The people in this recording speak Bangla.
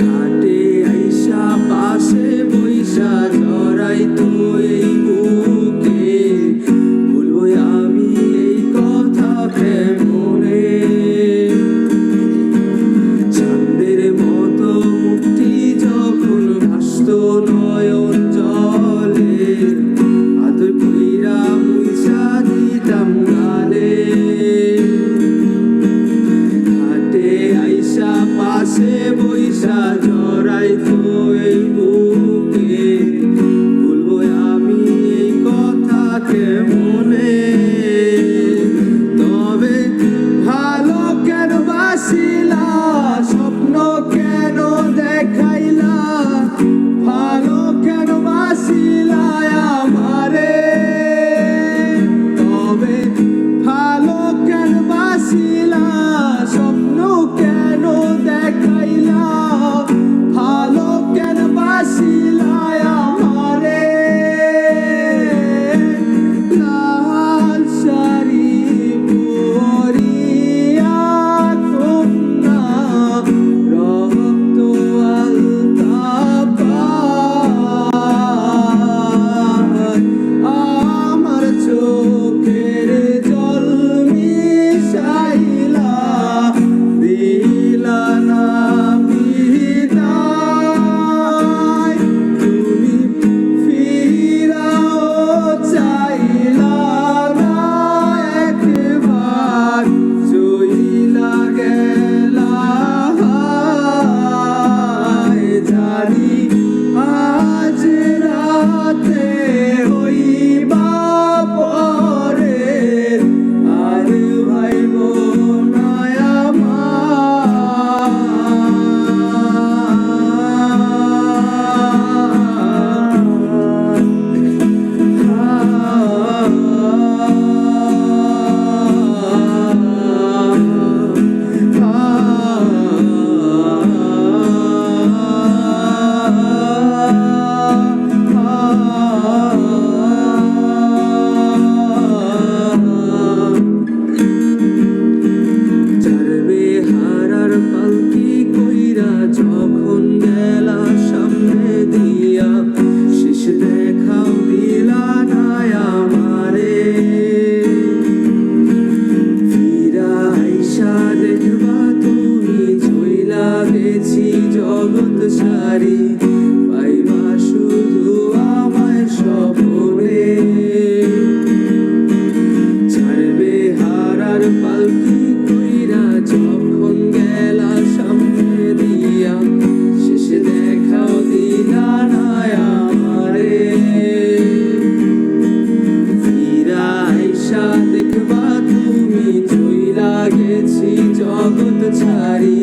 ঘাটে আইসা পাশে বইসা জড়াই তো এই বুকে, বলবো আমি এই কথা কেমনে। চাঁদের মতো মুক্তি যখন ভাসত নয়ন জলে, আদর কইরা মুইসা দিতাম গালে। ঘাটে আইসা পাশে বইসা জড়াই তো এই বুকে, বলবো আমি এই কথা কেমনে। তবে ভালো কেন বাসিলা, স্বপ্ন কেন দেখাইলা, ভালো কেন বাসিলা আমারে। তবে ভালো কেন বাসিলা, স্বপ্ন কেন দেখাইলা, ভালো কেন বাসিলা আমারে। লাল শাড়ি পরিয়া কন্যা, রক্ত আলতা পায়, আমার চোখের জল মিশাইলা দিলা না বিদায়। তুমি ফিরাও চাইলা না একবার, চইলা গেলা জানি আজ রাতে হইবা পরে, আর ভাইব না চড়বে হারার পালকি কইরা যখন গেলা সামনে দিয়া, শেষ দেখাও দিলা না আমারে। ফিরা আইসা দেখবা তুমি চইলা গেছি জগৎ সারি, পাইবা শুধু আমায় স্বপ্নে। ছাড়বে হারার পালকি কইরা যখন গেলা সামনে দিয়া, শেষ দেখাও দিলা না আমারে। ফিরা আইসা দেখবা তুমি চইলা গেছি জগৎ ছাড়ি,